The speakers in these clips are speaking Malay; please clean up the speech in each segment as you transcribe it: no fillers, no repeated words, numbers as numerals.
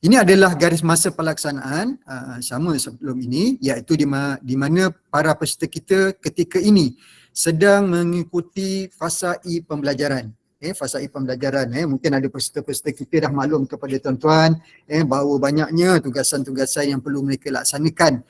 Ini adalah garis masa pelaksanaan sama sebelum ini, iaitu di mana para peserta kita ketika ini sedang mengikuti fasa E pembelajaran. Fasa E pembelajaran, mungkin ada peserta-peserta kita dah maklum kepada tuan-tuan bahawa banyaknya tugasan-tugasan yang perlu mereka laksanakan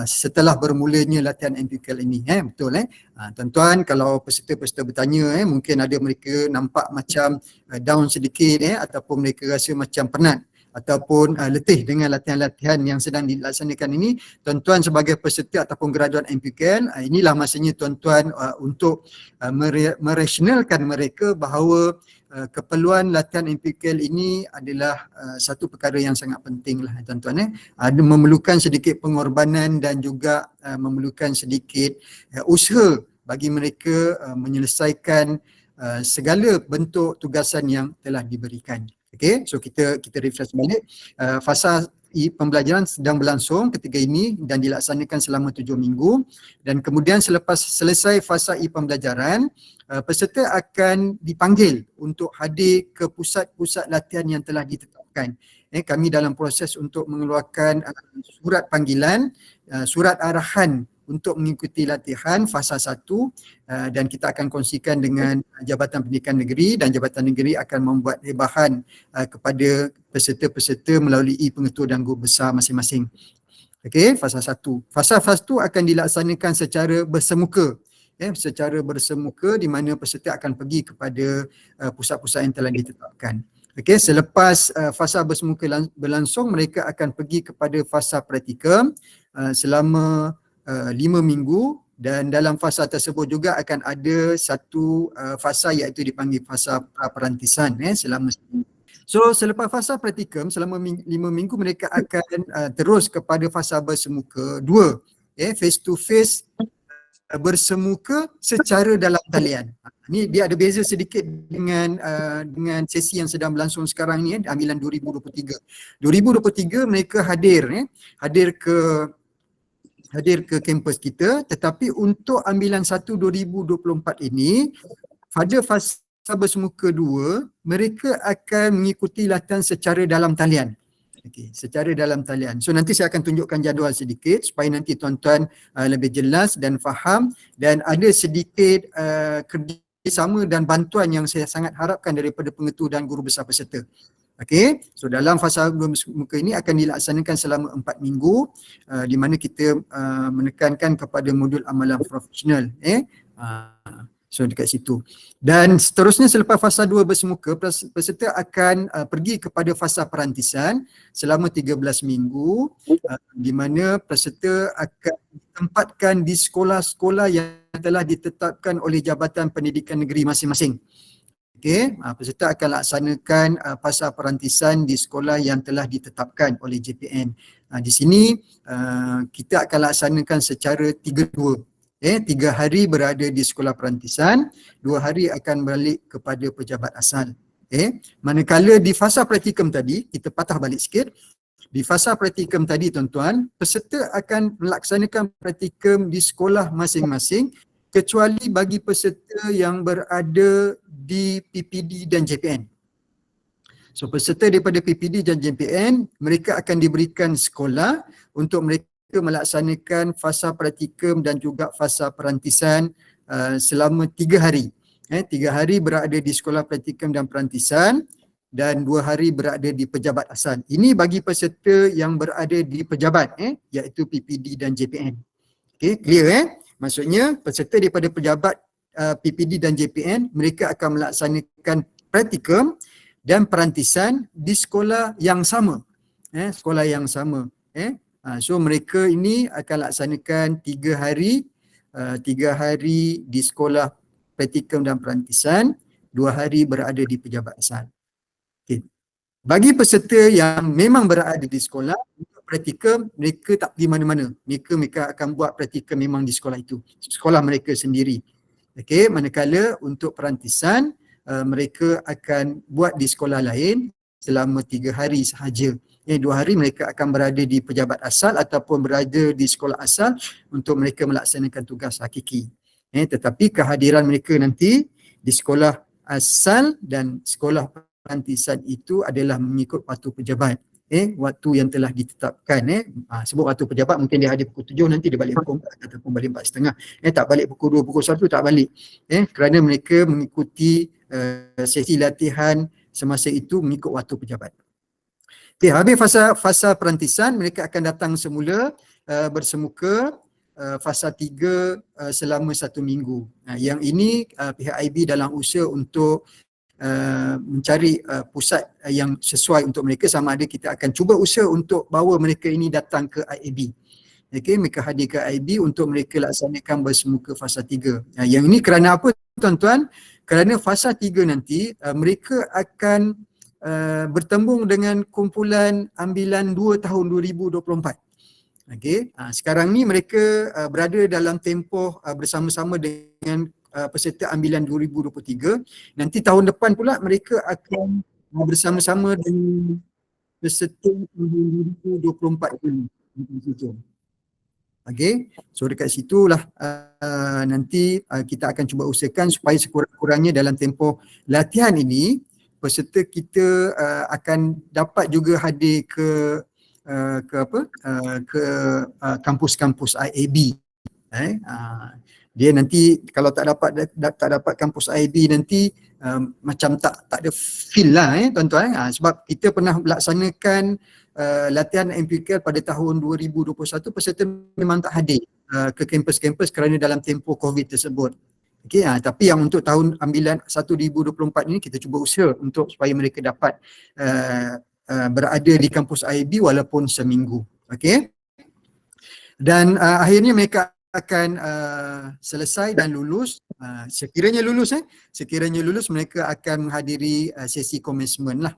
setelah bermulanya latihan MPQL ini. Betul tuan-tuan, kalau peserta-peserta bertanya mungkin ada mereka nampak macam down sedikit ataupun mereka rasa macam penat ataupun letih dengan latihan-latihan yang sedang dilaksanakan ini, tuan-tuan sebagai peserta ataupun graduan MPQL, inilah masanya tuan-tuan untuk merasionalkan mereka bahawa keperluan latihan MPQL ini adalah satu perkara yang sangat penting lah tuan-tuan. Memerlukan sedikit pengorbanan dan juga memerlukan sedikit usaha bagi mereka menyelesaikan segala bentuk tugasan yang telah diberikan. Okay, so kita refresh balik. Fasa pembelajaran sedang berlangsung ketika ini dan dilaksanakan selama 7 minggu, dan kemudian selepas selesai fasa pembelajaran, peserta akan dipanggil untuk hadir ke pusat-pusat latihan yang telah ditetapkan. Kami dalam proses untuk mengeluarkan surat panggilan, surat arahan untuk mengikuti latihan fasa 1 dan kita akan kongsikan dengan Jabatan Pendidikan Negeri, dan Jabatan Negeri akan membuat rebahan kepada peserta-peserta melalui pengetua dan guru besar masing-masing. Okey, fasa 1. Fasa 1 akan dilaksanakan secara bersemuka. Secara bersemuka di mana peserta akan pergi kepada pusat-pusat yang telah ditetapkan. Okey, selepas fasa bersemuka berlangsung, mereka akan pergi kepada fasa praktikum selama 5 minggu, dan dalam fasa tersebut juga akan ada satu fasa iaitu dipanggil fasa perantisan selama seminggu. So selepas fasa praktikum selama 5 minggu, mereka akan terus kepada fasa bersemuka 2, face to face bersemuka secara dalam talian. Ni dia ada beza sedikit dengan sesi yang sedang berlangsung sekarang ni, ambilan 2023. 2023 mereka hadir ke kampus kita, tetapi untuk ambilan 1 2024 ini pada fasa bersemuka 2 mereka akan mengikuti latihan secara dalam talian. Okey, secara dalam talian. So nanti saya akan tunjukkan jadual sedikit supaya nanti tuan-tuan lebih jelas dan faham, dan ada sedikit kerjasama dan bantuan yang saya sangat harapkan daripada pengetua dan guru besar peserta. Okey, so dalam fasa bersemuka ini akan dilaksanakan selama 4 minggu di mana kita menekankan kepada modul amalan profesional. So dekat situ. Dan seterusnya selepas fasa 2 bersemuka, peserta akan pergi kepada fasa perantisan selama 13 minggu di mana peserta akan ditempatkan di sekolah-sekolah yang telah ditetapkan oleh Jabatan Pendidikan Negeri masing-masing. Okey, peserta akan laksanakan fasa perantisan di sekolah yang telah ditetapkan oleh JPN. Di sini kita akan laksanakan secara 3-2. 3 hari berada di sekolah perantisan, 2 hari akan balik kepada pejabat asal. Manakala di fasa praktikum tadi, kita patah balik sikit. Di fasa praktikum tadi tuan-tuan, peserta akan melaksanakan praktikum di sekolah masing-masing kecuali bagi peserta yang berada di PPD dan JPN. So peserta daripada PPD dan JPN, mereka akan diberikan sekolah untuk mereka melaksanakan fasa praktikum dan juga fasa perantisan selama 3 hari. 3 hari berada di sekolah praktikum dan perantisan dan 2 hari berada di pejabat asal. Ini bagi peserta yang berada di pejabat iaitu PPD dan JPN. Okey, clear Maksudnya peserta daripada pejabat PPD dan JPN, mereka akan melaksanakan praktikum dan perantisan di sekolah yang sama. Sekolah yang sama. So mereka ini akan laksanakan 3 hari di sekolah praktikum dan perantisan, 2 hari berada di pejabat asal. Okay. Bagi peserta yang memang berada di sekolah, untuk praktikum mereka tak pergi mana-mana. Mereka akan buat praktikum memang di sekolah itu, sekolah mereka sendiri. Okey, manakala untuk perantisan mereka akan buat di sekolah lain selama 3 hari sahaja. 2 hari mereka akan berada di pejabat asal ataupun berada di sekolah asal untuk mereka melaksanakan tugas hakiki. Tetapi kehadiran mereka nanti di sekolah asal dan sekolah perantisan itu adalah mengikut patuh pejabat. waktu yang telah ditetapkan. Sebut waktu pejabat mungkin dia hadir pukul 7, nanti dia balik pukul 4 ataupun balik 4.30. Tak balik pukul 2, pukul 1 tak balik. Kerana mereka mengikuti sesi latihan semasa itu mengikut waktu pejabat. Habis fasa perantisan, mereka akan datang semula bersemuka fasa 3 selama 1 minggu. Yang ini pihak IB dalam usaha untuk mencari pusat yang sesuai untuk mereka, sama ada kita akan cuba usaha untuk bawa mereka ini datang ke IAB. Mereka hadir ke IAB untuk mereka laksanakan bersemuka fasa 3. Yang ini kerana apa tuan-tuan? Kerana fasa 3 nanti mereka akan bertembung dengan kumpulan ambilan 2 tahun 2024. Sekarang ni mereka berada dalam tempoh bersama-sama dengan peserta ambilan 2023. Nanti tahun depan pula mereka akan bersama-sama dengan peserta 2024 ini. So dekat situlah nanti kita akan cuba usahakan supaya sekurang-kurangnya dalam tempoh latihan ini peserta kita akan dapat juga hadir ke kampus-kampus IAB. Dia nanti kalau tak dapat kampus IAB nanti macam tak ada feel lah tuan-tuan. Sebab kita pernah melaksanakan latihan MPKL pada tahun 2021, peserta memang tak hadir ke kampus-kampus kerana dalam tempoh COVID tersebut. Tapi yang untuk tahun ambilan 2024 ini kita cuba usaha untuk supaya mereka dapat berada di kampus IAB walaupun seminggu. Dan akhirnya mereka akan selesai dan lulus. Sekiranya lulus mereka akan menghadiri sesi commencement lah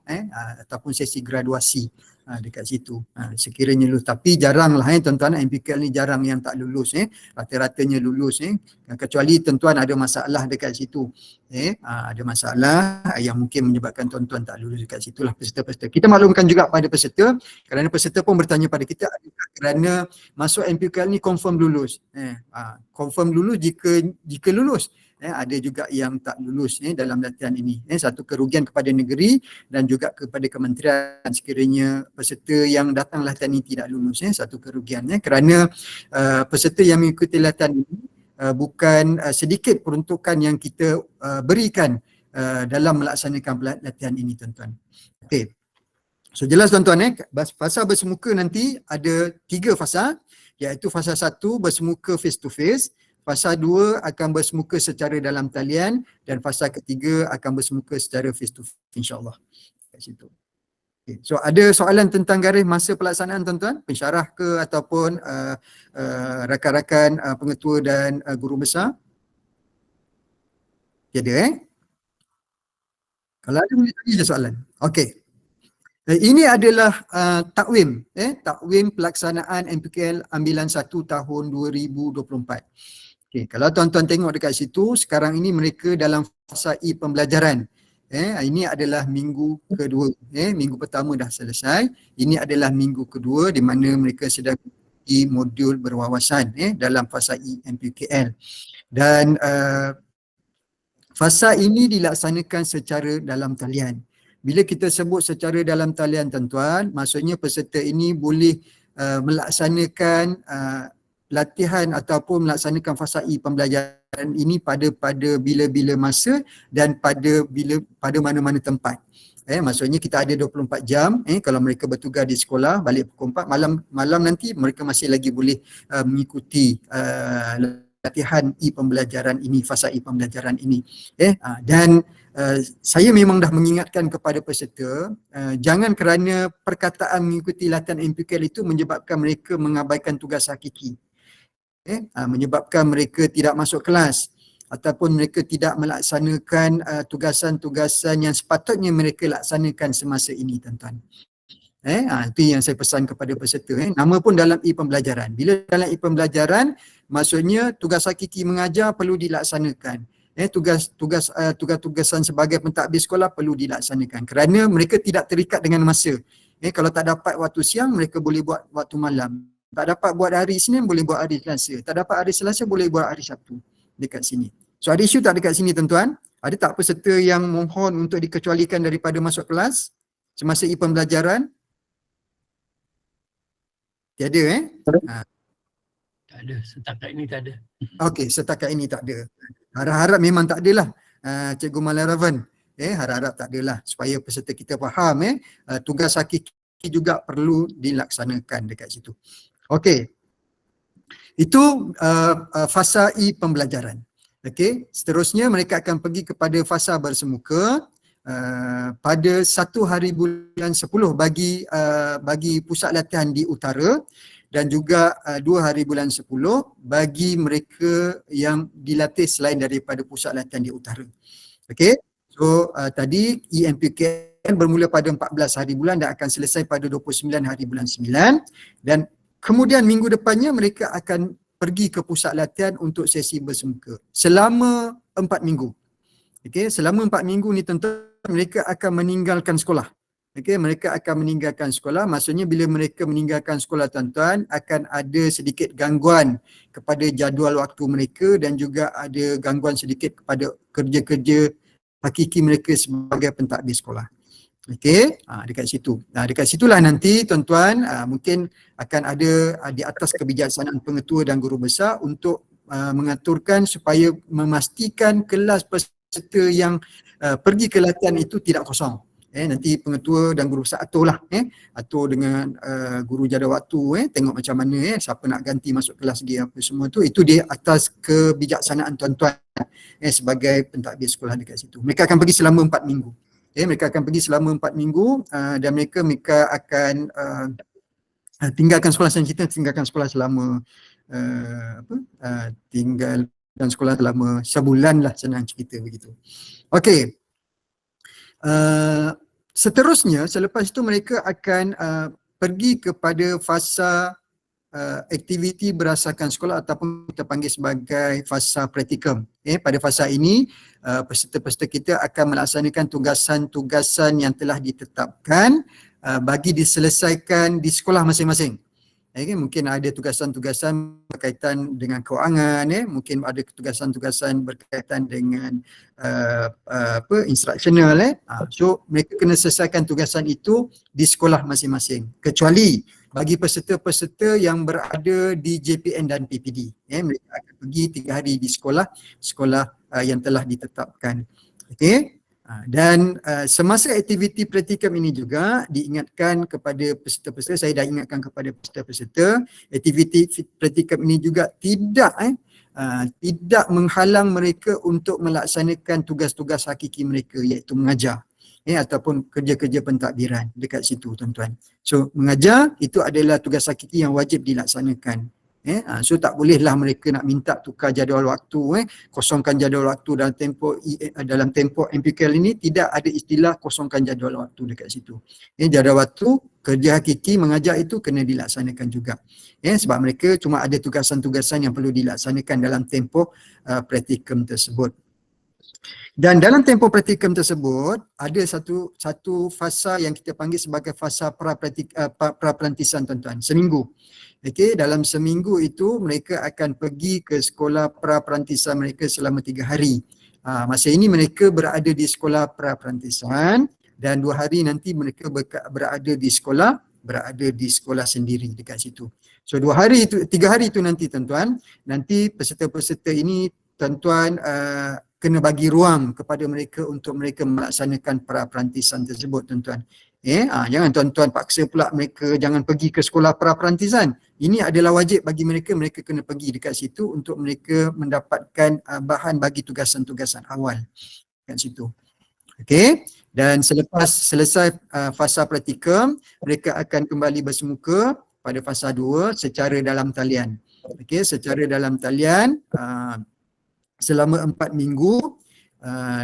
ataupun sesi graduasi dekat situ. Sekiranya lulus, tapi jarang lah tuan-tuan, MPKL ni jarang yang tak lulus. Rata-ratanya lulus. Kecuali tuan-tuan ada masalah dekat situ. Ada masalah yang mungkin menyebabkan tuan-tuan tak lulus dekat situlah peserta-peserta. Kita maklumkan juga pada peserta, kerana peserta pun bertanya pada kita kerana masuk MPKL ni confirm lulus. Confirm lulus jika lulus. Ada juga yang tak lulus dalam latihan ini. Satu kerugian kepada negeri dan juga kepada kementerian sekiranya peserta yang datang latihan ini tidak lulus. Satu kerugian kerana peserta yang mengikuti latihan ini bukan sedikit peruntukan yang kita berikan dalam melaksanakan latihan ini tuan-tuan. So jelas tuan-tuan, fasa bersemuka nanti ada 3 fasa, iaitu fasa 1 bersemuka face to face, fasa 2 akan bersemuka secara dalam talian, dan fasa ketiga akan bersemuka secara face to face insya-Allah. Kat situ. So ada soalan tentang garis masa pelaksanaan tuan-tuan, pensyarah ke ataupun rakan-rakan pengetua dan guru besar? Tiada Kalau ada boleh tanya je soalan. Ini adalah takwim pelaksanaan MPKL ambilan 1 tahun 2024. Kalau tuan-tuan tengok dekat situ, sekarang ini mereka dalam fasa E pembelajaran. Ini adalah minggu kedua. Minggu pertama dah selesai. Ini adalah minggu kedua di mana mereka sedang di modul berwawasan dalam fasa E MPKL. Dan fasa ini dilaksanakan secara dalam talian. Bila kita sebut secara dalam talian tuan-tuan, maksudnya peserta ini boleh melaksanakan latihan ataupun melaksanakan fasa E pembelajaran ini pada bila-bila masa dan pada mana-mana tempat. Maksudnya kita ada 24 jam kalau mereka bertugas di sekolah, balik pukul 4, malam nanti mereka masih lagi boleh mengikuti latihan E pembelajaran ini, fasa E pembelajaran ini. Dan saya memang dah mengingatkan kepada peserta, jangan kerana perkataan mengikuti latihan MPKL itu menyebabkan mereka mengabaikan tugas hakiki. Menyebabkan mereka tidak masuk kelas ataupun mereka tidak melaksanakan tugasan-tugasan yang sepatutnya mereka laksanakan semasa ini tuan-tuan. Itu yang saya pesan kepada peserta. Nama pun dalam E pembelajaran. Bila dalam E pembelajaran, maksudnya tugas hakiki mengajar perlu dilaksanakan. Tugas-tugasan sebagai pentadbir sekolah perlu dilaksanakan kerana mereka tidak terikat dengan masa. Kalau tak dapat waktu siang, mereka boleh buat waktu malam. Tak dapat buat hari Isnin, boleh buat hari Selasa. Tak dapat hari Selasa, boleh buat hari Sabtu. Dekat sini. So ada isu tak dekat sini tuan-tuan? Ada tak peserta yang mohon untuk dikecualikan daripada masuk kelas semasa E pembelajaran? Tiada Ha, Tak ada, setakat ini tak ada. okey, setakat ini tak ada. Harap-harap memang tak adalah Cikgu Malaravan. Harap-harap tak adalah supaya peserta kita faham tugas hakiki juga perlu dilaksanakan dekat situ. Okey. Itu fasa E pembelajaran. Okey, seterusnya mereka akan pergi kepada fasa bersemuka pada 1 hari bulan 10 bagi pusat latihan di utara dan juga 2 hari bulan 10 bagi mereka yang dilatih selain daripada pusat latihan di utara. Okey. So tadi EMPKN bermula pada 14 hari bulan dan akan selesai pada 29 hari bulan 9 dan kemudian minggu depannya mereka akan pergi ke pusat latihan untuk sesi bersemuka selama 4 minggu. Okey, selama 4 minggu ni tentu mereka akan meninggalkan sekolah. Okey, mereka akan meninggalkan sekolah. Maksudnya bila mereka meninggalkan sekolah tuan-tuan akan ada sedikit gangguan kepada jadual waktu mereka dan juga ada gangguan sedikit kepada kerja-kerja hakiki mereka sebagai pentadbir sekolah. Okey, dekat situ. Dekat situlah nanti tuan-tuan mungkin akan ada di atas kebijaksanaan pengetua dan guru besar untuk mengaturkan supaya memastikan kelas peserta yang pergi ke latihan itu tidak kosong. Nanti pengetua dan guru besar aturlah atur dengan guru jadual waktu tengok macam mana siapa nak ganti masuk kelas dia apa semua tu, itu di atas kebijaksanaan tuan-tuan sebagai pentadbir sekolah dekat situ. Mereka akan pergi selama 4 minggu. Mereka akan pergi selama 4 minggu dan mereka akan tinggalkan sekolah. Kita tinggalkan sekolah selama tinggalkan sekolah selama sebulan lah, senang cerita begitu. Okey. Seterusnya selepas itu mereka akan pergi kepada fasa aktiviti berasaskan sekolah ataupun kita panggil sebagai fasa praktikum. Pada fasa ini peserta-peserta kita akan melaksanakan tugasan-tugasan yang telah ditetapkan bagi diselesaikan di sekolah masing-masing. Mungkin ada tugasan-tugasan berkaitan dengan kewangan, mungkin ada tugasan-tugasan berkaitan dengan instructional. So mereka kena selesaikan tugasan itu di sekolah masing-masing. Kecuali bagi peserta-peserta yang berada di JPN dan PPD, mereka akan pergi 3 hari di sekolah yang telah ditetapkan. Okey. Dan semasa aktiviti praktikum ini juga diingatkan kepada peserta-peserta, saya dah ingatkan kepada peserta-peserta, aktiviti praktikum ini juga tidak menghalang mereka untuk melaksanakan tugas-tugas hakiki mereka iaitu mengajar ataupun kerja-kerja pentadbiran dekat situ tuan-tuan. So mengajar itu adalah tugas hakiki yang wajib dilaksanakan. So tak bolehlah mereka nak minta tukar jadual waktu, kosongkan jadual waktu dalam tempoh MPKL ini tidak ada istilah kosongkan jadual waktu dekat situ. Jadual waktu kerja hakiki mengajar itu kena dilaksanakan juga. Sebab mereka cuma ada tugasan-tugasan yang perlu dilaksanakan dalam tempoh praktikum tersebut. Dan dalam tempoh praktikum tersebut ada satu fasa yang kita panggil sebagai fasa pra-pelantisan tuan-tuan, seminggu. Okey, dalam seminggu itu mereka akan pergi ke sekolah pra-pelantisan mereka selama 3 hari. Masa ini mereka berada di sekolah pra-pelantisan dan 2 hari nanti mereka berada di sekolah sendiri dekat situ. So 2 hari itu, 3 hari itu nanti tuan-tuan, nanti peserta-peserta ini tuan-tuan kena bagi ruang kepada mereka untuk mereka melaksanakan pra-pelantisan tersebut tuan-tuan. Jangan tuan-tuan paksa pula mereka jangan pergi ke sekolah pra-pelantisan. Ini adalah wajib bagi mereka, mereka kena pergi dekat situ untuk mereka mendapatkan bahan bagi tugasan-tugasan awal dekat situ. Okey, dan selepas selesai fasa praktikum, mereka akan kembali bersemuka pada fasa 2 secara dalam talian. Okey, secara dalam talian selama 4 minggu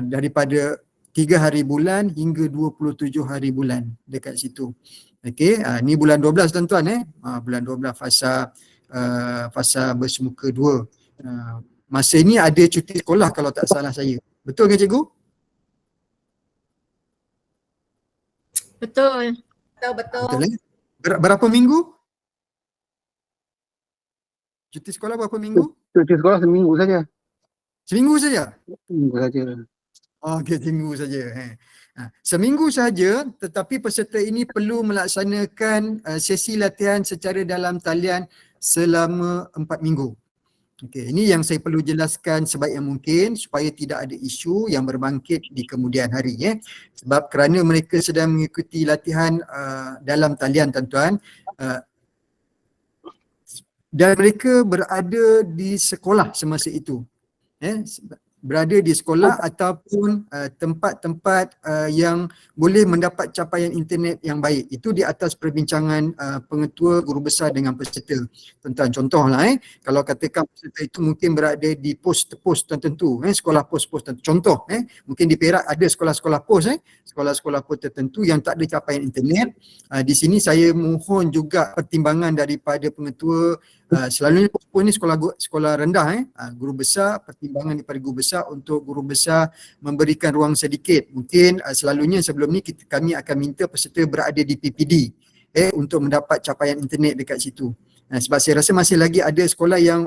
daripada 3 hari bulan hingga 27 hari bulan dekat situ. Okey, ni bulan 12 tuan-tuan bulan 12 fasa bersemuka 2. Masa ni ada cuti sekolah kalau tak salah saya. Betul ke cikgu? Betul. Betul. Berapa minggu? Cuti sekolah berapa minggu? Cuti sekolah seminggu saja. Seminggu saja? Seminggu saja. Okey, seminggu saja. Seminggu saja, tetapi peserta ini perlu melaksanakan sesi latihan secara dalam talian selama 4 minggu. Okey, ini yang saya perlu jelaskan sebaik yang mungkin supaya tidak ada isu yang berbangkit di kemudian hari ya. Sebab kerana mereka sedang mengikuti latihan dalam talian tuan-tuan, dan mereka berada di sekolah semasa itu. Berada di sekolah ataupun tempat-tempat yang boleh mendapat capaian internet yang baik. Itu di atas perbincangan pengetua guru besar dengan peserta. Tuan-tuan, contohlah kalau katakan peserta itu mungkin berada di pos tertentu, sekolah pos tertentu. Contoh, mungkin di Perak ada sekolah-sekolah pos, sekolah-sekolah pos tertentu yang tak ada capaian internet. Di sini saya mohon juga pertimbangan daripada pengetua. Selalunya pos ni sekolah rendah, guru besar, pertimbangan daripada guru besar untuk guru besar memberikan ruang sedikit. Mungkin selalunya sebelum ni kami akan minta peserta berada di PPD untuk mendapat capaian internet dekat situ. Sebab saya rasa masih lagi ada sekolah yang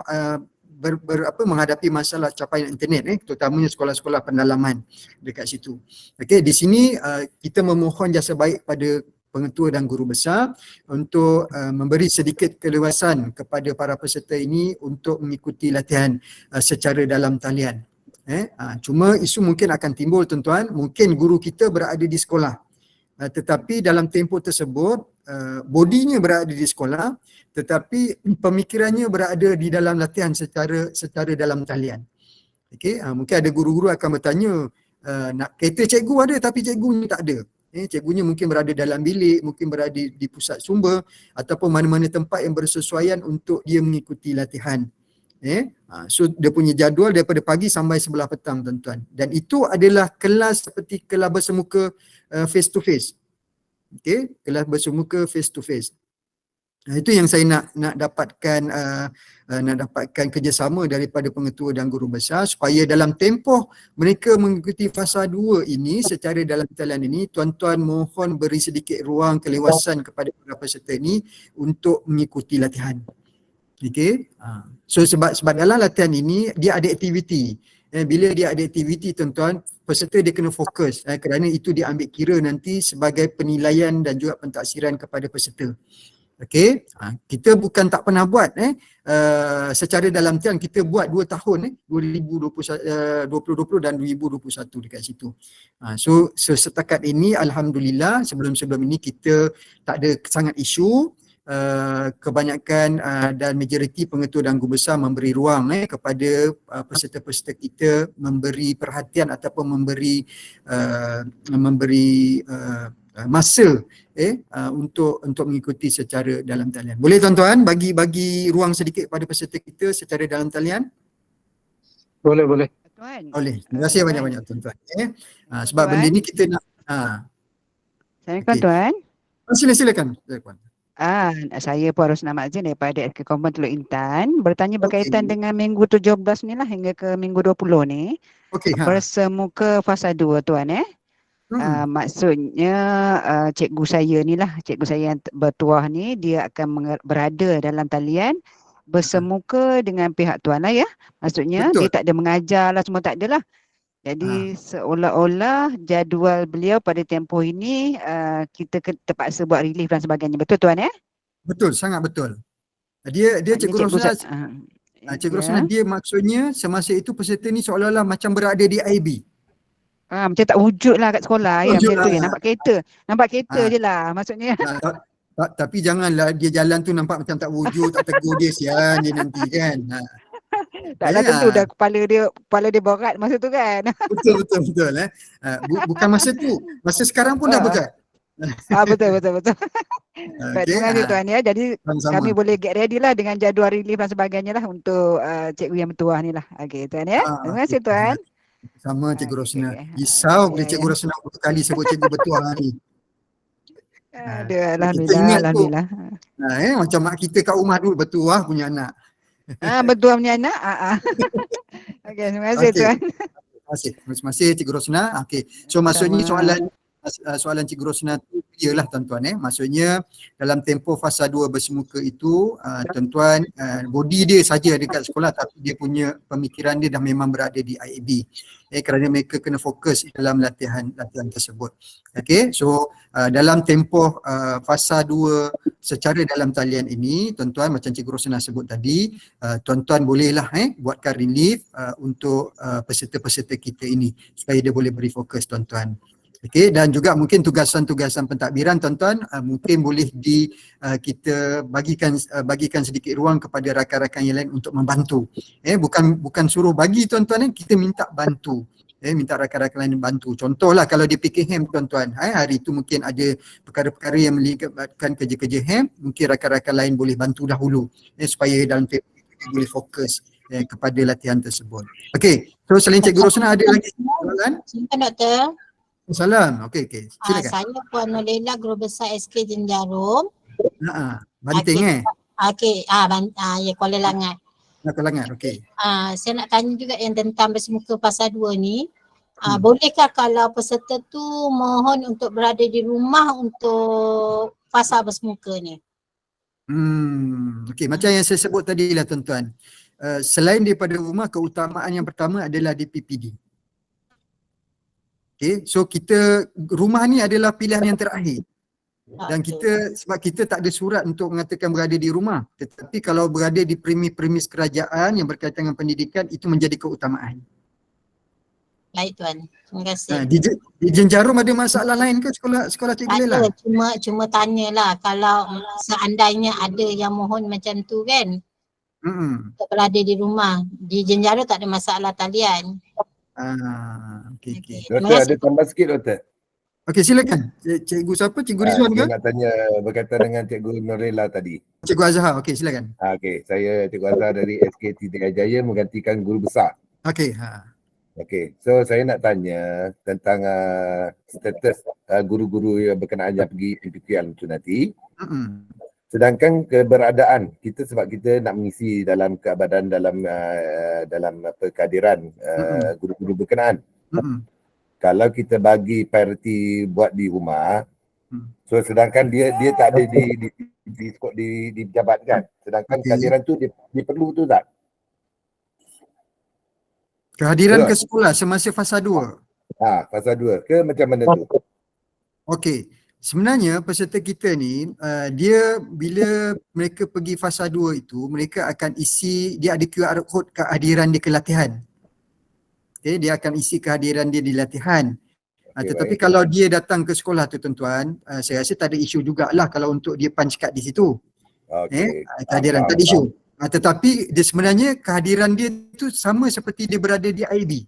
menghadapi masalah capaian internet, terutamanya sekolah-sekolah pendalaman dekat situ. Okey, di sini kita memohon jasa baik pada pengetua dan guru besar untuk memberi sedikit keleluasan kepada para peserta ini untuk mengikuti latihan secara dalam talian. Cuma isu mungkin akan timbul tuan-tuan, mungkin guru kita berada di sekolah, tetapi dalam tempoh tersebut bodinya berada di sekolah, tetapi pemikirannya berada di dalam latihan secara dalam talian. Okey, mungkin ada guru-guru akan bertanya, nak kereta cikgu ada tapi cikgunya tak ada. Cikgunya mungkin berada dalam bilik, mungkin berada di pusat sumber ataupun mana-mana tempat yang bersesuaian untuk dia mengikuti latihan. So dia punya jadual daripada pagi sampai sebelah petang tuan-tuan. Dan itu adalah kelas seperti kelas bersemuka face to face. Okey, kelas bersemuka face to face. Itu yang saya nak dapatkan kerjasama daripada pengetua dan guru besar supaya dalam tempoh mereka mengikuti fasa 2 ini secara dalam talian ini, tuan-tuan mohon beri sedikit ruang keleluasan kepada para peserta ini untuk mengikuti latihan. Okey. So sebab dalam latihan ini dia ada aktiviti. Bila dia ada aktiviti tuan-tuan, peserta dia kena fokus kerana itu dia ambil kira nanti sebagai penilaian dan juga pentaksiran kepada peserta. Okey, kita bukan tak pernah buat secara dalam talian, kita buat 2 tahun 2020 dan 2021 dekat situ. So setakat ini alhamdulillah, sebelum ini kita tak ada sangat isu. Kebanyakan dan majoriti pengetua dan guru besar memberi ruang kepada peserta-peserta kita memberi perhatian ataupun memberi masa untuk mengikuti secara dalam talian. Boleh tuan-tuan bagi ruang sedikit pada peserta kita secara dalam talian? Boleh. Tuan. Boleh. Terima kasih banyak-banyak tuan-tuan. Sebab benda ni kita nak Assalamualaikum tuan. Silakan. Saya Puan Rosna Makzin daripada SK Komponen Teluk Intan, bertanya berkaitan dengan minggu 17 ni lah hingga ke minggu 20 ni. Bersemuka fasa 2 tuan maksudnya cikgu saya yang bertuah ni, dia akan berada dalam talian bersemuka dengan pihak tuan lah ya. Maksudnya Betul. Dia tak ada mengajar lah, semua tak ada lah. Jadi seolah-olah jadual beliau pada tempoh ini kita terpaksa buat relief dan sebagainya. Betul tuan ya? Betul, sangat betul. Dia Cikgu Rosna, Cikgu Rosna, dia maksudnya semasa itu peserta ni seolah-olah macam berada di IB. Macam tak wujud lah kat sekolah ya, macam tu ya. Nampak kereta je lah maksudnya. Tapi janganlah dia jalan tu nampak macam tak wujud, tak tegur dia, sian dia nanti kan. Taklah tentu dah kepala dia berat masa tu kan. Betul. Bukan masa tu, masa sekarang pun dah berat. Betul. Terima kasih tuan ya. Jadi sama-sama. Kami boleh get ready lah dengan jadual relief dan sebagainya lah untuk cikgu yang bertuah ni lah. Okey tuan ya. Terima kasih tuan. Sama Cikgu Rosna. Risau bila Cikgu Rosna berkali sebut cikgu bertuah ni. Aduh, alhamdulillah. Macam mak kita kat rumah dulu bertuah punya anak. Bertuah punya anak. Okey, terima kasih tuan. Terima kasih Cikgu Rosna. Okey. So maksudnya soalan Cikgu Rosna tu Iyalah tuan-tuan maksudnya dalam tempoh fasa 2 bersemuka itu tuan-tuan body dia saja dekat sekolah tapi dia punya pemikiran dia dah memang berada di IAB kerana mereka kena fokus dalam latihan tersebut. Okey, so dalam tempoh fasa 2 secara dalam talian ini tuan-tuan macam Cikgu Rosana sebut tadi tuan-tuan bolehlah buatkan relief untuk peserta-peserta kita ini supaya dia boleh beri fokus tuan-tuan. Okey, dan juga mungkin tugasan-tugasan pentadbiran tuan-tuan mungkin boleh kita bagikan sedikit ruang kepada rakan-rakan yang lain untuk membantu. Bukan suruh bagi tuan-tuan kita minta bantu. Minta rakan-rakan lain bantu. Contohlah kalau di PKM tuan-tuan, hari itu mungkin ada perkara-perkara yang melibatkan kerja-kerja HEM, mungkin rakan-rakan lain boleh bantu dahulu supaya dalam tempoh itu boleh fokus kepada latihan tersebut. Okey, so selain Cikgu Rosana ada lagi soalan? Silakan Doktor. Salam. Okey, silakan. Saya Puan Nolela, Guru Besar SK Jenjarum. Banting Okey, ya Kuala Langat. Kuala Langat, okey. Saya nak tanya juga yang tentang bersemuka fasa 2 ni. Bolehkah kalau peserta tu mohon untuk berada di rumah untuk fasa bersemuka ni? Okey, macam yang saya sebut tadi lah tuan-tuan. Selain daripada rumah, keutamaan yang pertama adalah di PPD. Okay, so rumah ni adalah pilihan yang terakhir. Dan sebab kita tak ada surat untuk mengatakan berada di rumah. Tetapi kalau berada di premis kerajaan yang berkaitan dengan pendidikan, itu menjadi keutamaan. Baik Tuan, terima kasih. Di Jenjarum ada masalah lain ke sekolah Cikgu Lela? Cuma tanyalah kalau seandainya ada yang mohon macam tu kan, untuk berada di rumah. Di Jenjarum tak ada masalah talian. Okey. Doktor ada tambah sikit Doktor. Okey, silakan. Cikgu siapa? Cikgu Rizwan ke? Saya nak tanya berkaitan dengan Cikgu Norela tadi. Cikgu Azhar, okey silakan. Okey, saya Cikgu Azhar dari SK Tidak Jaya menggantikan Guru Besar. Okey. Okey, so saya nak tanya tentang status guru-guru yang berkenaan yang pergi MPQL itu nanti. Sedangkan keberadaan kita sebab kita nak mengisi dalam keabadian dalam kehadiran guru-guru berkenaan. Kalau kita bagi prioriti buat di rumah, so sedangkan dia tak ada di pejabat kan. Sedangkan kehadiran tu dia perlu tu tak? Kehadiran ke sekolah semasa fasa 2. Fasa 2 ke macam mana tu? Okey. Sebenarnya peserta kita ni dia bila mereka pergi fasa 2 itu mereka akan isi, dia ada QR code kehadiran dia ke latihan. Okay, dia akan isi kehadiran dia di latihan. Tetapi kalau dia datang ke sekolah tu tuan-tuan, saya rasa tak ada isu jugalah kalau untuk dia punch card di situ. Kehadiran tak ada isu. Tetapi dia sebenarnya kehadiran dia tu sama seperti dia berada di IB.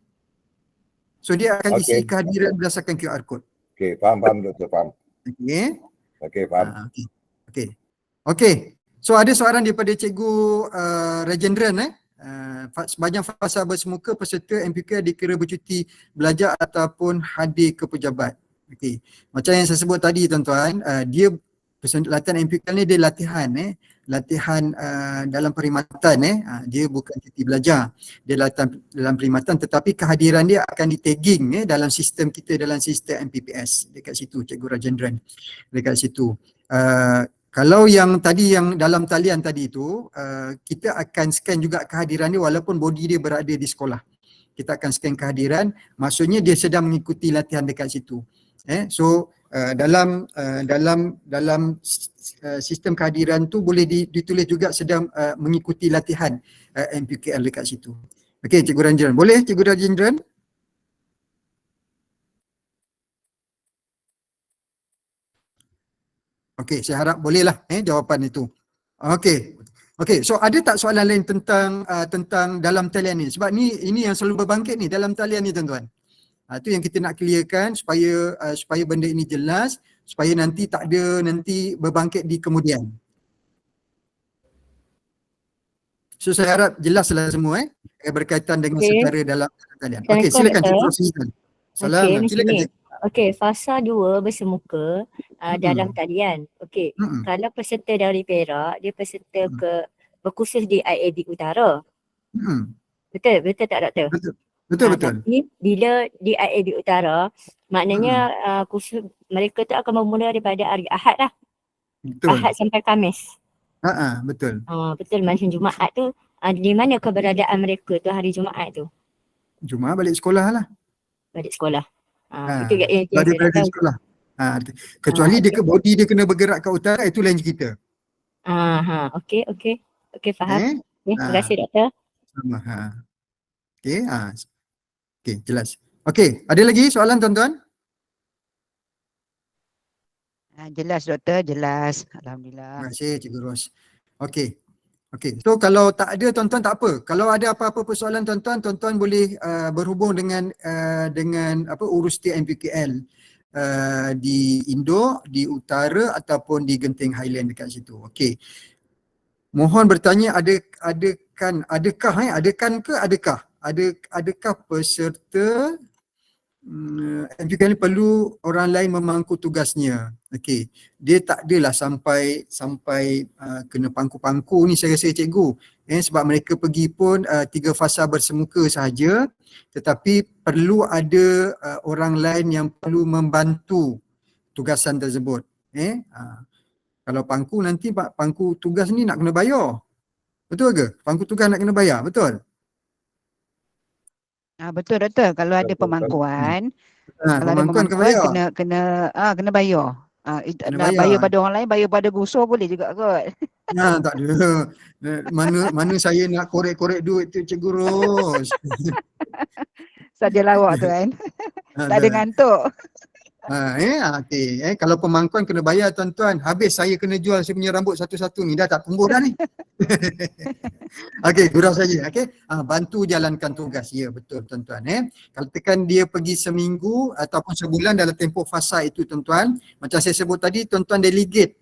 So dia akan isi kehadiran berdasarkan QR code. Okey, faham Doktor, faham. Okey, faham. Okey. So ada soalan daripada Cikgu Rajendran sepanjang fasa bersemuka peserta MPK dikira bercuti belajar ataupun hadir ke pejabat. Okey. Macam yang saya sebut tadi tuan-tuan, dia latihan MPK ni dia latihan dalam perkhidmatan dia bukan cuti belajar. Dia latihan dalam perkhidmatan tetapi kehadiran dia akan di-tagging dalam sistem kita, dalam sistem MPPS dekat situ Cikgu Rajendran. Dekat situ. Kalau yang tadi yang dalam talian tadi itu kita akan scan juga kehadiran dia walaupun body dia berada di sekolah. Kita akan scan kehadiran, maksudnya dia sedang mengikuti latihan dekat situ. So dalam sistem kehadiran tu boleh ditulis juga sedang mengikuti latihan MPQL dekat situ. Okey Cikgu Rajendran. Boleh Cikgu Rajendran? Okey, saya harap bolehlah jawapan itu. Okey, so ada tak soalan lain tentang dalam talian ni? Sebab ini yang selalu berbangkit ni dalam talian ni tuan-tuan. Itu yang kita nak clearkan supaya benda ini jelas, supaya nanti tak ada berbangkit di kemudian. So saya harap jelaslah semua berkaitan dengan secara dalam talian. Okey, silakan Cikgu Rosina. Salam. Silakan Cikgu. Okey, fasa 2 bersemuka dalam talian. Okey, kalau peserta dari Perak, dia peserta berkhusus di IAB Utara. Betul tak Doktor? Betul betul. Tapi bila di IAB Utara, maknanya kursus mereka tu akan bermula daripada hari Ahad lah. Betul. Ahad sampai Khamis. Betul. Betul, macam Jumaat tu di mana keberadaan mereka tu hari Jumaat tu? Jumaat balik sekolah lah. Balik sekolah. Itu yang Kalau dia saya nak balik tahu. sekolah. Kecuali dia body dia kena bergerak ke utara, itu lain cerita. Okey, faham. Terima kasih doktor. Sama. Okey, jelas. Okey, ada lagi soalan tuan-tuan? Jelas doktor, jelas. Alhamdulillah. Terima kasih Cikgu Ros. Okey. So kalau tak ada tuan-tuan tak apa. Kalau ada apa-apa persoalan tuan-tuan boleh berhubung dengan urus TNPKL di Indo, di utara ataupun di Genting Highland dekat situ. Okey. Mohon bertanya adakah peserta MPKL perlu orang lain memangku tugasnya. Okey. Dia tak adalah sampai kena pangku-pangku ni saya rasa cikgu. Sebab mereka pergi pun 3 fasa bersemuka sahaja, tetapi perlu ada orang lain yang perlu membantu tugasan tersebut. Kalau pangku nanti pangku tugas ni nak kena bayar. Betul ke? Pangku tugas nak kena bayar, betul? Betul doktor, kalau ada pemangkuan, kalau ada pemangkuan pemangkuan kena bayar. Bayar pada orang lain, bayar pada gusur boleh juga kot. Tak ada. Mana saya nak korek-korek duit tu Cikgu Ros. Saja lawak tu kan. Tak ada ngantuk. Okey. Kalau pemangkuan kena bayar tuan-tuan. Habis saya kena jual saya punya rambut satu-satu ni. Dah tak tumbuh dah ni. Okey, gurau saja. Okey. Bantu jalankan tugas. Ya, betul tuan-tuan. Kalau tekan dia pergi seminggu ataupun sebulan dalam tempoh fasa itu tuan-tuan. Macam saya sebut tadi, tuan-tuan delegate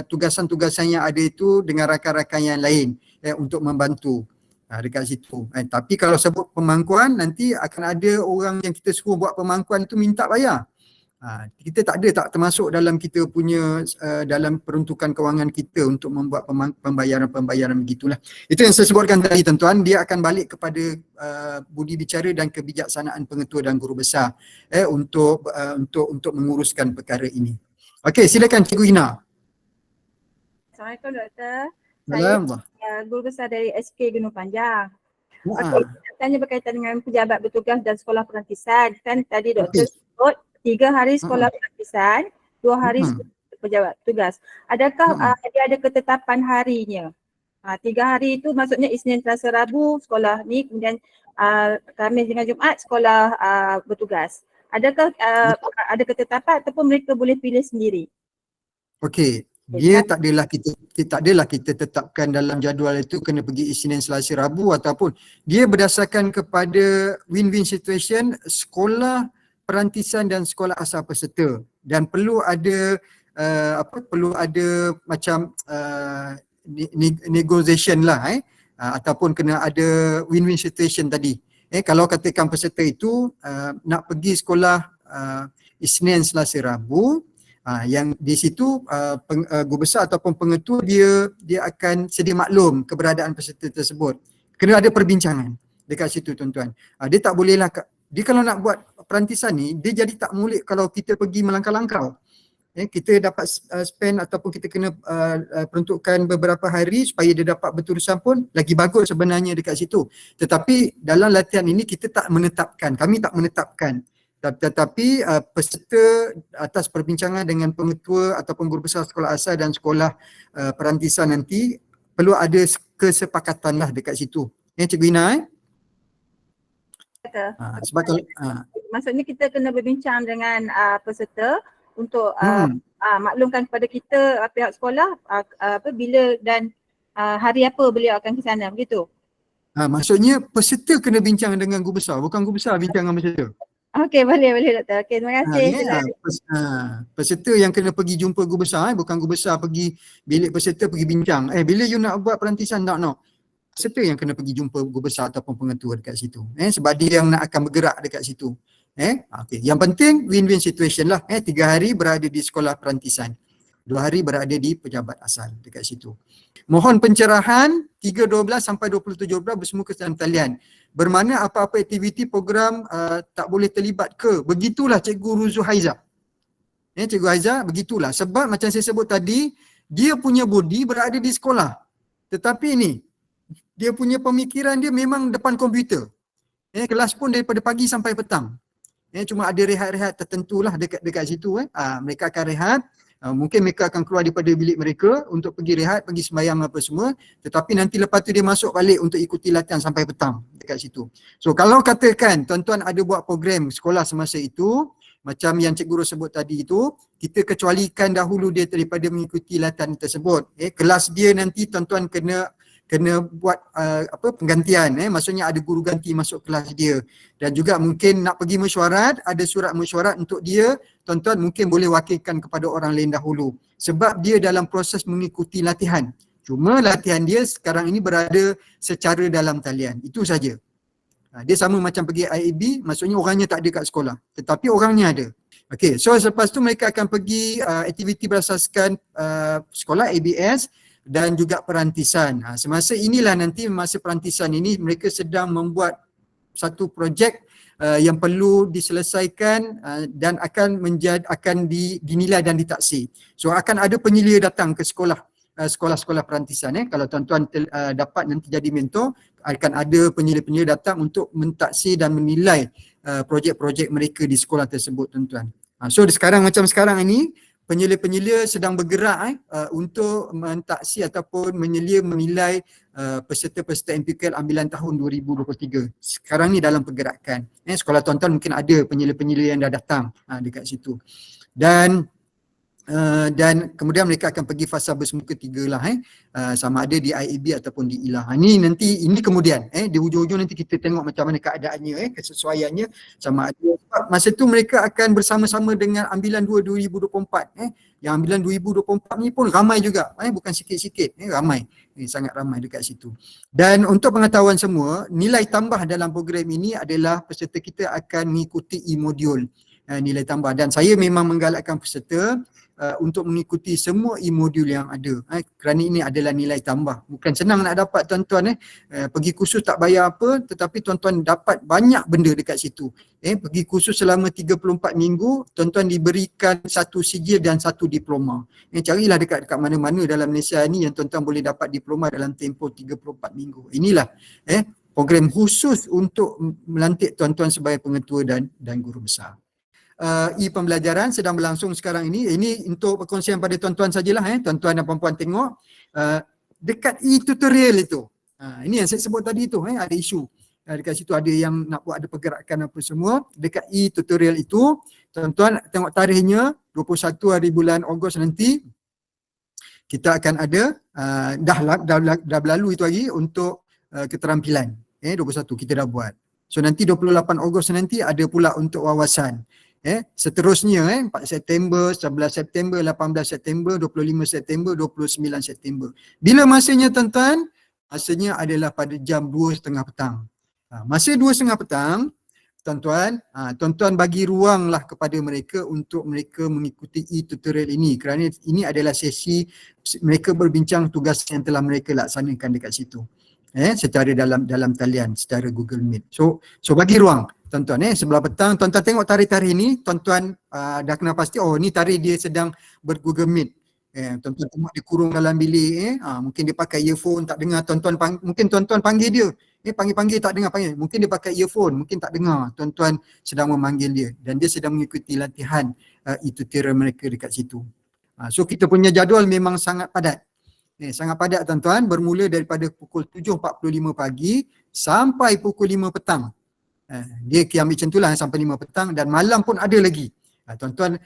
tugasan-tugasan yang ada itu dengan rakan-rakan yang lain untuk membantu dekat situ. Tapi kalau sebut pemangkuan, nanti akan ada orang yang kita suruh buat pemangkuan itu minta bayar. Kita tak termasuk dalam kita punya dalam peruntukan kewangan kita untuk membuat pembayaran begitulah. Itu yang saya sebutkan tadi tuan-tuan, dia akan balik kepada budi bicara dan kebijaksanaan pengetua dan guru besar untuk menguruskan perkara ini. Okey, silakan Cikgu Ina. Assalamualaikum doktor. Assalamualaikum. Saya guru besar dari SK Gunung Panjang. Okey, tanya berkaitan dengan pejabat bertugas dan sekolah perantisan. Kan tadi doktor sebut 3 hari sekolah perantisan, 2 hari pejabat tugas. Adakah dia ada ketetapan harinya? 3 hari itu maksudnya Isnin, Selasa, Rabu sekolah ni, kemudian Khamis dengan Jumaat sekolah bertugas. Adakah ada ketetapan ataupun mereka boleh pilih sendiri? Okey. Dia tak adalah kita tetapkan dalam jadual itu kena pergi Isnin, Selasa, Rabu ataupun dia berdasarkan kepada win-win situation sekolah perantisan dan sekolah asal peserta, dan perlu ada macam negotiation lah ataupun kena ada win-win situation tadi. Kalau katakan peserta itu nak pergi sekolah Isnin, Selasa, Rabu, yang di situ guru besar ataupun pengetua dia akan sedia maklum keberadaan peserta tersebut. Kena ada perbincangan dekat situ tuan-tuan. Dia tak bolehlah, dia kalau nak buat perantisan ni, dia jadi tak mulik kalau kita pergi melangkau-langkau. Kita dapat spend ataupun kita kena peruntukkan beberapa hari supaya dia dapat berturusan pun lagi bagus sebenarnya dekat situ. Tetapi dalam latihan ini kita tak menetapkan, kami tak menetapkan. Tetapi peserta atas perbincangan dengan pengetua ataupun guru besar sekolah asal dan sekolah perantisan nanti perlu ada kesepakatan lah dekat situ. Cikgu Ina sebab kalau maksudnya kita kena berbincang dengan peserta untuk maklumkan kepada kita pihak sekolah bila dan hari apa beliau akan ke sana, begitu? Maksudnya peserta kena bincang dengan guru besar, bukan guru besar bincang dengan peserta. Okey, boleh doktor. Okey, terima kasih. Peserta yang kena pergi jumpa guru besar, bukan guru besar pergi bilik peserta pergi bincang. Bila you nak buat perantisan no. Peserta yang kena pergi jumpa guru besar ataupun pengetua dekat situ. Sebab dia yang nak akan bergerak dekat situ. Okey, yang penting win-win situation lah. 3 hari berada di sekolah perantisan. 2 hari berada di pejabat asal dekat situ. Mohon pencerahan 3.12 sampai 20.17 bersemuka dalam talian. Bermakna apa-apa aktiviti program tak boleh terlibat ke? Begitulah Cikgu Ruzu Haiza. Cikgu Haiza, begitulah. Sebab macam saya sebut tadi, dia punya body berada di sekolah. Tetapi ni, dia punya pemikiran dia memang depan komputer. Kelas pun daripada pagi sampai petang. Cuma ada rehat-rehat tertentu lah dekat situ. Mereka akan rehat. Mungkin mereka akan keluar daripada bilik mereka untuk pergi rehat, pergi sembahyang apa semua. Tetapi nanti lepas tu dia masuk balik untuk ikuti latihan sampai petang dekat situ. So kalau katakan tuan-tuan ada buat program sekolah semasa itu, macam yang Cikgu Ros sebut tadi itu, kita kecualikan dahulu dia daripada mengikuti latihan tersebut. Kelas dia nanti tuan-tuan kena buat penggantian, maksudnya ada guru ganti masuk kelas dia, dan juga mungkin nak pergi mesyuarat, ada surat mesyuarat untuk dia, tuan-tuan mungkin boleh wakilkan kepada orang lain dahulu sebab dia dalam proses mengikuti latihan. Cuma latihan dia sekarang ini berada secara dalam talian, itu saja. Dia sama macam pergi IAB, maksudnya orangnya tak ada kat sekolah tetapi orangnya ada. Okey, so selepas tu mereka akan pergi aktiviti berasaskan sekolah ABS dan juga perantisan. Semasa inilah nanti masa perantisan ini mereka sedang membuat satu projek yang perlu diselesaikan dan akan dinilai dan ditaksir. So akan ada penyelia datang ke sekolah-sekolah perantisan. Kalau tuan-tuan dapat nanti jadi mentor, akan ada penyelia-penyelia datang untuk mentaksir dan menilai projek-projek mereka di sekolah tersebut, tuan-tuan. So sekarang macam sekarang ini penyelia-penyelia sedang bergerak untuk mentaksir ataupun menilai peserta-peserta MPQL ambilan tahun 2023. Sekarang ni dalam pergerakan. Sekolah tuan-tuan mungkin ada penyelia-penyelia yang dah datang dekat situ. Dan kemudian mereka akan pergi fasa bersemuka 3 lah, sama ada di IAB ataupun di ILA. Ini kemudian di hujung-hujung nanti kita tengok macam mana keadaannya, kesesuaiannya sama ada. Masa tu mereka akan bersama-sama dengan ambilan 2024. Yang ambilan 2024 ni pun ramai juga, bukan sikit-sikit, ramai, sangat ramai dekat situ. Dan untuk pengetahuan semua, nilai tambah dalam program ini adalah peserta kita akan mengikuti e-modul nilai tambah, dan saya memang menggalakkan peserta untuk mengikuti semua e-modul yang ada, kerana ini adalah nilai tambah. Bukan senang nak dapat, tuan-tuan, pergi kursus tak bayar apa, tetapi tuan-tuan dapat banyak benda dekat situ. Pergi kursus selama 34 minggu, tuan-tuan diberikan satu sijil dan satu diploma. Carilah dekat mana-mana dalam Malaysia ni yang tuan-tuan boleh dapat diploma dalam tempoh 34 minggu. Inilah program khusus untuk melantik tuan-tuan sebagai pengetua dan guru besar. E-pembelajaran sedang berlangsung sekarang ini. Ini untuk perkongsian pada tuan-tuan sajalah, tuan-tuan dan puan-puan tengok dekat e-tutorial itu. Ini yang saya sebut tadi tu, ada isu dekat situ, ada yang nak buat ada pergerakan apa semua. Dekat e-tutorial itu, tuan-tuan tengok tarikhnya 21 hari bulan Ogos nanti kita akan ada dah berlalu itu hari untuk keterampilan. 21 kita dah buat. So nanti 28 Ogos nanti ada pula untuk wawasan. Seterusnya 4 September, 11 September, 18 September, 25 September, 29 September. Bila masanya, tuan-tuan? Masanya adalah pada jam 2.30 petang. Masa 2.30 petang, tuan-tuan, tuan-tuan bagi ruanglah kepada mereka untuk mereka mengikuti e-tutorial ini, kerana ini adalah sesi mereka berbincang tugas yang telah mereka laksanakan dekat situ. Secara dalam talian, secara Google Meet. So bagi ruang, tuan-tuan, sebelah petang, tuan-tuan tengok tarikh-tarikh ni, tuan-tuan dah kena pasti, oh ni tarikh dia sedang ber-Google Meet. Tuan-tuan tengok dia kurung dalam bilik, mungkin dia pakai earphone, tak dengar, mungkin tuan-tuan panggil dia, panggil-panggil tak dengar, mungkin dia pakai earphone, mungkin tak dengar, tuan-tuan sedang memanggil dia dan dia sedang mengikuti latihan e-tutorial mereka dekat situ. So kita punya jadual memang sangat padat. Sangat padat, tuan-tuan, bermula daripada pukul 7.45 pagi sampai pukul 5 petang. Dia ambil macam itulah sampai 5 petang, dan malam pun ada lagi. Tuan-tuan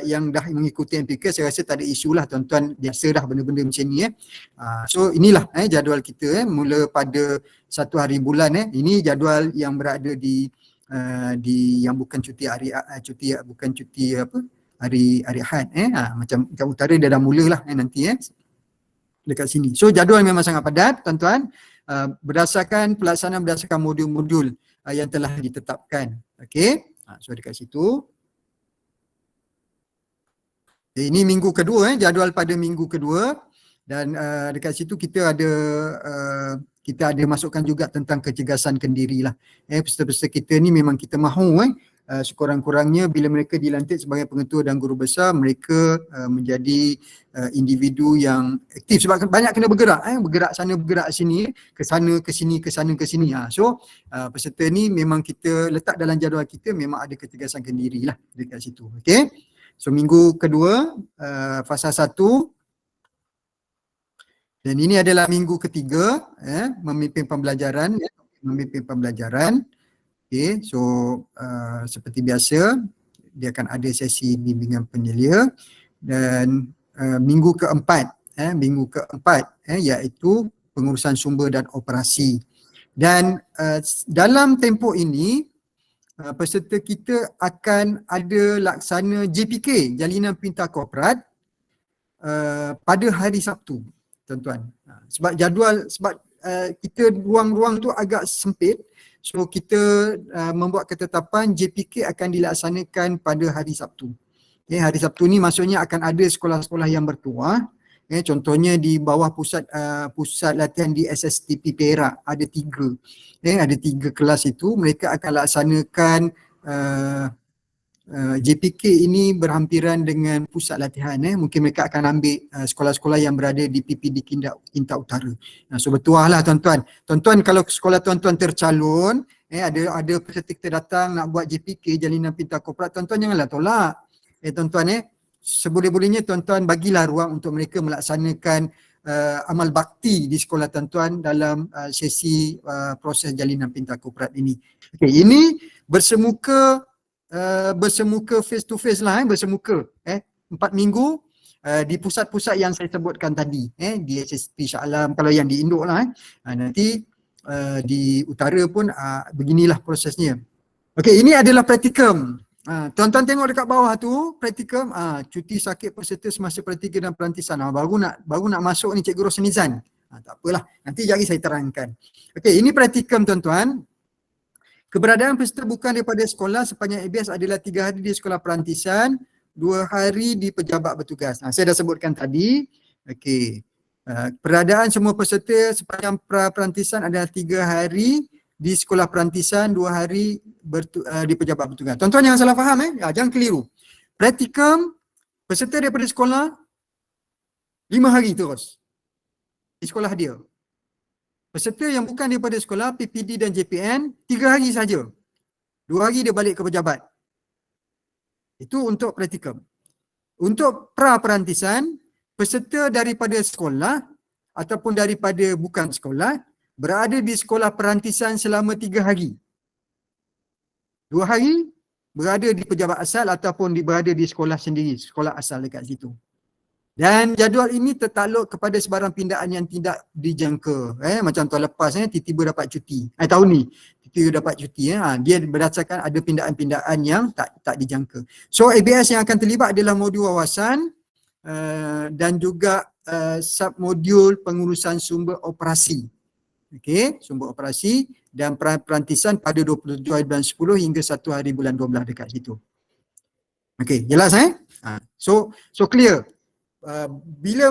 yang dah mengikuti MPK, saya rasa tak ada isu lah, tuan-tuan biasa dah benda-benda macam ni. So inilah jadual kita, mula pada 1 hari bulan. Ini jadual yang berada di yang bukan cuti hari hari Ahad. Macam kat utara dia dah mulalah nanti dekat sini. So jadual memang sangat padat, tuan-tuan, berdasarkan pelaksanaan berdasarkan modul-modul yang telah ditetapkan. Okey. So dekat situ. Ini minggu kedua, jadual pada minggu kedua, dan dekat situ kita ada masukkan juga tentang kecergasan kendiri lah. Peserta-peserta kita ni memang kita mahu sekurang-kurangnya bila mereka dilantik sebagai pengetua dan guru besar, mereka menjadi individu yang aktif sebab banyak kena bergerak, bergerak sana bergerak sini, ke sana ke sini ke sana ke sini. So peserta ni memang kita letak dalam jadual kita, memang ada kecergasan kendiri lah dekat situ. Okay. So minggu kedua fasa 1, dan ini adalah minggu ketiga memimpin pembelajaran. Okay, so seperti biasa dia akan ada sesi bimbingan penyelia, dan minggu keempat iaitu pengurusan sumber dan operasi. Dan dalam tempoh ini peserta kita akan ada laksana JPK, Jalinan Pintar Korporat, pada hari Sabtu, tuan-tuan. Sebab jadual, kita ruang-ruang tu agak sempit, so kita membuat ketetapan JPK akan dilaksanakan pada hari Sabtu. Okay, hari Sabtu ni maksudnya akan ada sekolah-sekolah yang bertuah. Contohnya di bawah pusat latihan di SSTP Perak ada 3. Ada 3 kelas itu, mereka akan laksanakan JPK ini berhampiran dengan pusat latihan. Mungkin mereka akan ambil sekolah-sekolah yang berada di PPD Kinta Utara. So bertuah lah tuan-tuan. Tuan-tuan kalau sekolah tuan-tuan tercalon, ada peserta kita datang nak buat JPK, Jalinan Pintar Korporat, tuan-tuan janganlah tolak. Tuan-tuan seboleh-bolehnya tuan-tuan bagilah ruang untuk mereka melaksanakan amal bakti di sekolah tuan-tuan dalam sesi proses Jalinan Pintar Korporat ini. Okay, ini bersemuka face to face lah, bersemuka 4 minggu di pusat-pusat yang saya sebutkan tadi, di SSP Shah Alam kalau yang di Induk lah, nanti di utara pun beginilah prosesnya. Okey, ini adalah praktikum. Tuan-tuan tengok dekat bawah tu praktikum, cuti sakit peserta semasa praktikum dan perantisan. Baru nak masuk ni Cikgu Rosnizan. Tak apalah, nanti jari saya terangkan. Okey, ini praktikum tuan-tuan. Keberadaan peserta bukan daripada sekolah sepanjang ABS adalah 3 hari di sekolah perantisan, 2 hari di pejabat bertugas. Saya dah sebutkan tadi. Okey. Keberadaan semua peserta sepanjang perantisan adalah 3 hari di sekolah perantisan, 2 hari di pejabat bertugas. Tuan-tuan jangan salah faham, jangan keliru. Praktikum peserta daripada sekolah 5 hari terus di sekolah dia. Peserta yang bukan daripada sekolah, PPD dan JPN, 3 hari saja. 2 hari dia balik ke pejabat. Itu untuk praktikum. Untuk pra-perantisan, peserta daripada sekolah ataupun daripada bukan sekolah berada di sekolah perantisan selama 3 hari. 2 hari berada di pejabat asal ataupun berada di sekolah sendiri, sekolah asal dekat situ. Dan jadual ini tertakluk kepada sebarang pindaan yang tidak dijangka. Macam tahun lepas tiba-tiba dapat cuti. Tahun ni tiba-tiba dapat cuti. Dia berdasarkan ada pindaan-pindaan yang tak dijangka. So ABS yang akan terlibat adalah modul wawasan dan juga submodul pengurusan sumber operasi. Okey, sumber operasi dan perantisan pada 27 hari bulan 10 hingga 1 hari bulan 12 dekat situ. Okey, jelas So clear. Bila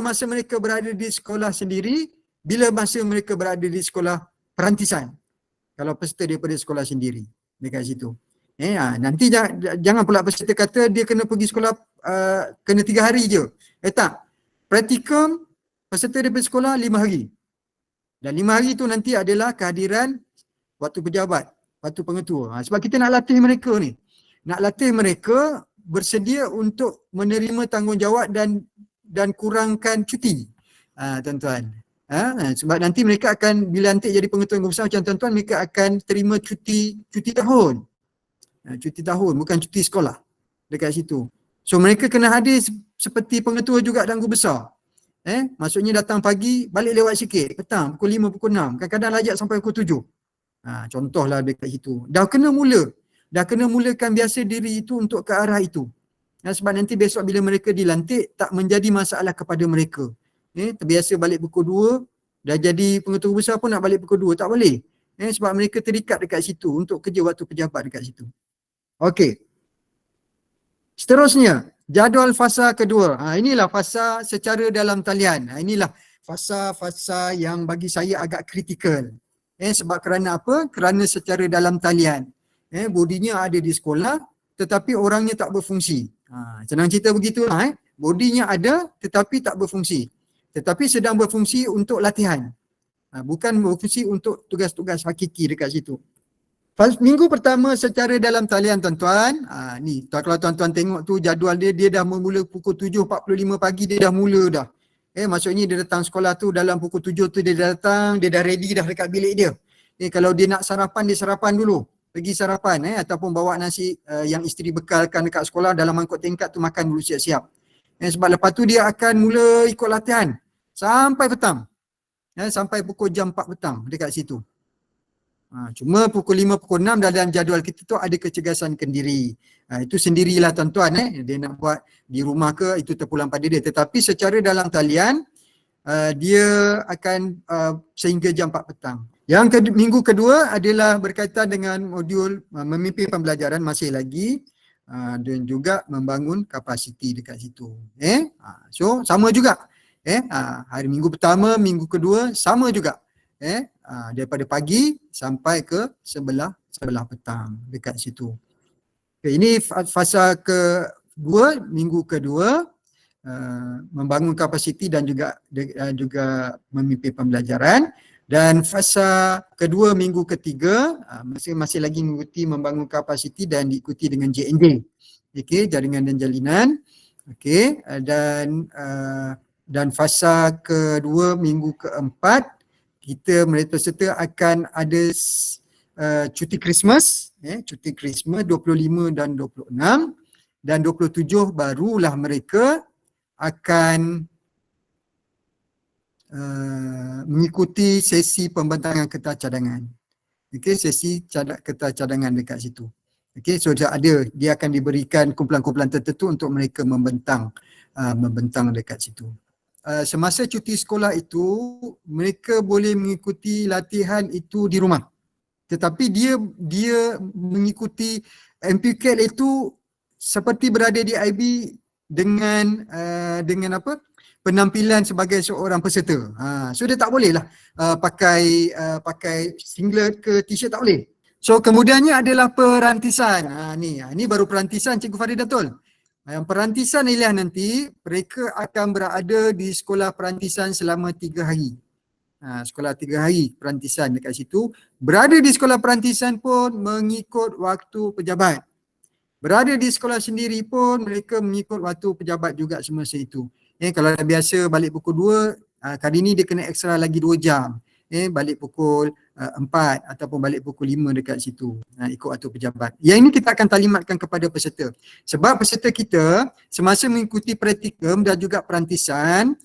masa mereka berada di sekolah sendiri, bila masa mereka berada di sekolah perantisan. Kalau peserta daripada sekolah sendiri dekat situ. Nanti jangan pula peserta kata dia kena pergi sekolah kena 3 hari je. Tak. Praktikum peserta daripada sekolah 5 hari. Dan 5 hari tu nanti adalah kehadiran waktu pejabat, waktu pengetua. Sebab kita nak latih mereka ni. Nak latih mereka bersedia untuk menerima tanggungjawab dan kurangkan cuti. Tuan-tuan. Sebab nanti mereka akan bila nanti jadi pengetua yang besar macam tuan-tuan, mereka akan terima cuti tahun. Cuti tahun, bukan cuti sekolah dekat situ. So mereka kena hadir seperti pengetua juga dan guru besar. Maksudnya datang pagi, balik lewat sikit, petang pukul 5, pukul 6, kadang-kadang lajak sampai pukul 7. Contohlah dekat situ. Dah kena mulakan biasa diri itu untuk ke arah itu. Sebab nanti besok bila mereka dilantik, tak menjadi masalah kepada mereka. Terbiasa balik pukul 2, dah jadi pengetua besar pun nak balik pukul 2, tak boleh. Sebab mereka terikat dekat situ untuk kerja waktu pejabat dekat situ. Okey. Seterusnya, Jadual fasa kedua. Inilah fasa secara dalam talian. Inilah fasa-fasa yang bagi saya agak kritikal. Sebab kerana apa? Kerana secara dalam talian. Bodinya ada di sekolah tetapi orangnya tak berfungsi. Senang cerita begitulah. Bodinya ada tetapi tak berfungsi. Tetapi sedang berfungsi untuk latihan. Bukan berfungsi untuk tugas-tugas hakiki dekat situ. Minggu pertama secara dalam talian tuan-tuan, ni kalau tuan-tuan tengok tu jadual dia dah memula pukul 7.45 pagi dia dah mula dah. Maksudnya dia datang sekolah tu dalam pukul 7 tu dia datang, dia dah ready dah dekat bilik dia. Kalau dia nak sarapan, dia sarapan dulu. Pergi sarapan ataupun bawa nasi yang isteri bekalkan dekat sekolah dalam mangkuk tingkat tu makan dulu siap-siap. Sebab lepas tu dia akan mula ikut latihan sampai petang. Sampai pukul jam 4 petang dekat situ. Cuma pukul 5, pukul 6 dalam jadual kita tu ada kecergasan kendiri. Itu sendirilah tuan-tuan. Dia nak buat di rumah ke, itu terpulang pada dia. Tetapi secara dalam talian, dia akan sehingga jam 4 petang. Yang minggu kedua adalah berkaitan dengan modul memimpin pembelajaran masih lagi dan juga membangun kapasiti dekat situ. So sama juga. Hari minggu pertama, minggu kedua sama juga. Daripada pagi sampai ke sebelah petang dekat situ. Ini fasa kedua, minggu kedua, membangun kapasiti dan juga memimpin pembelajaran. Dan fasa kedua, minggu ketiga, masih lagi mengikuti membangun kapasiti dan diikuti dengan JNJ. Jaringan dan jalinan. Dan fasa kedua, minggu keempat, kita peserta akan ada cuti Christmas, cuti Christmas 25 dan 26, dan 27 barulah mereka akan mengikuti sesi pembentangan kertas cadangan. Sesi kertas cadangan dekat situ. So dia akan diberikan kumpulan-kumpulan tertentu untuk mereka membentang dekat situ. Semasa cuti sekolah itu, mereka boleh mengikuti latihan itu di rumah. Tetapi dia mengikuti MPQL itu seperti berada di IB dengan apa? Penampilan sebagai seorang peserta. So dia tak boleh lah pakai singlet ke t-shirt, tak boleh. So kemudiannya adalah perantisan. Ni baru perantisan Cikgu Faridatul. Yang perantisan ialah nanti mereka akan berada di sekolah perantisan selama 3 hari. Sekolah 3 hari perantisan dekat situ. Berada di sekolah perantisan pun mengikut waktu pejabat. Berada di sekolah sendiri pun mereka mengikut waktu pejabat juga semasa itu. Kalau dah biasa balik pukul 2, kali ni dia kena ekstra lagi 2 jam. Balik pukul 4 ataupun balik pukul 5 dekat situ. Ikut waktu pejabat. Yang ini kita akan talimatkan kepada peserta. Sebab peserta kita semasa mengikuti praktikum dan juga perantisan,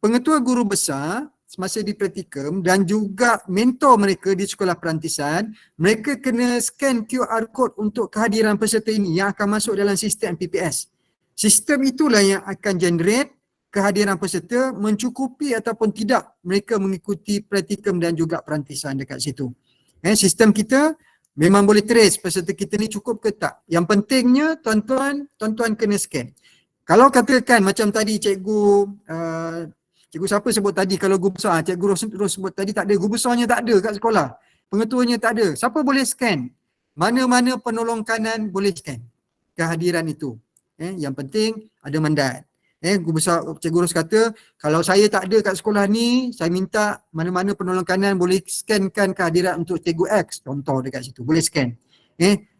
pengetua guru besar semasa di praktikum dan juga mentor mereka di sekolah perantisan, mereka kena scan QR code untuk kehadiran peserta ini yang akan masuk dalam sistem PPS. Sistem itulah yang akan generate kehadiran peserta mencukupi ataupun tidak mereka mengikuti praktikum dan juga perantisan dekat situ. Sistem kita memang boleh trace peserta kita ni cukup ke tak. Yang pentingnya tuan-tuan kena scan. Kalau katakan macam tadi cikgu siapa sebut tadi, kalau guru besar, cikgu Ros sebut tadi tak ada, guru besarnya tak ada kat sekolah, pengetuanya tak ada, siapa boleh scan? Mana-mana penolong kanan boleh scan kehadiran itu. Yang penting ada mandat. Guru besar Cikgu Ros kata, kalau saya tak ada kat sekolah ni, saya minta mana-mana penolong kanan boleh scankan kehadiran untuk Cikgu X, contoh dekat situ, boleh scan.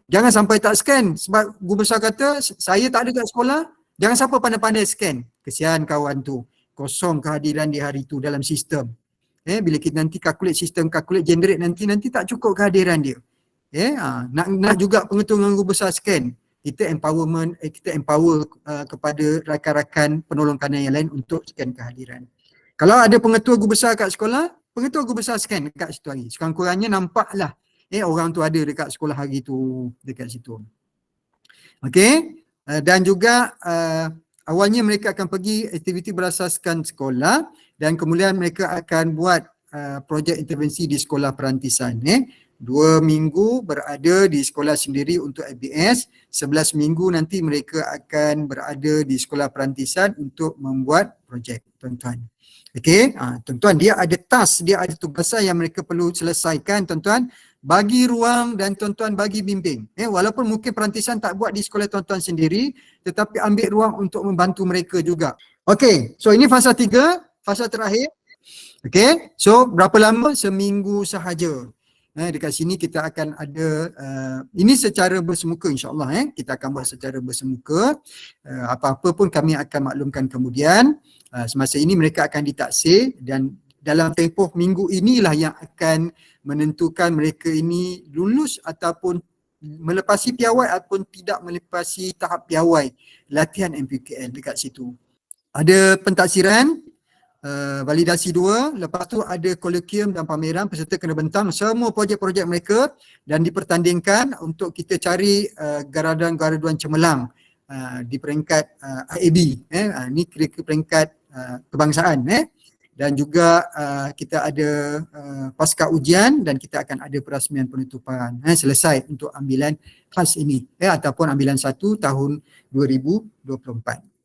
Jangan sampai tak scan, sebab guru besar kata, saya tak ada kat sekolah, jangan siapa pandai-pandai scan. Kesian kawan tu, kosong kehadiran di hari tu dalam sistem. Bila kita nanti sistem calculate generate nanti tak cukup kehadiran dia. Nak juga pengetua dengan guru besar scan. Kita empower kepada rakan-rakan penolong kanan yang lain untuk scan kehadiran. Kalau ada pengetua guru besar kat sekolah, pengetua guru besar scan dekat situ hari. Sekurang-kurangnya nampaklah orang tu ada dekat sekolah hari tu dekat situ. Okey, dan juga awalnya mereka akan pergi aktiviti berasaskan sekolah dan kemudian mereka akan buat projek intervensi di sekolah perantisan. 2 minggu berada di sekolah sendiri untuk FBS, 11 minggu nanti mereka akan berada di sekolah perantisan untuk membuat projek, tuan-tuan. Okey, tuan-tuan, dia ada task, dia ada tugasan yang mereka perlu selesaikan, tuan-tuan. Bagi ruang dan tuan-tuan bagi bimbing. Walaupun mungkin perantisan tak buat di sekolah tuan-tuan sendiri, tetapi ambil ruang untuk membantu mereka juga. Okey, so ini fasa 3, fasa terakhir. Okey, so berapa lama? Seminggu sahaja. Dekat sini kita akan ada, ini secara bersemuka insyaAllah. Kita akan buat secara bersemuka. Apa-apa pun kami akan maklumkan kemudian. Semasa ini mereka akan ditaksir dan dalam tempoh minggu inilah yang akan menentukan mereka ini lulus ataupun melepasi piawai ataupun tidak melepasi tahap piawai latihan MPKL dekat situ. Ada pentaksiran, validasi 2, lepas tu ada kolokium dan pameran, peserta kena bentang semua projek-projek mereka dan dipertandingkan untuk kita cari garaduan cemerlang di peringkat IAB. Ni kira-kira peringkat kebangsaan. Dan juga kita ada pasca ujian dan kita akan ada perasmian penutupan selesai untuk ambilan khas ini ataupun ambilan 1 tahun 2024.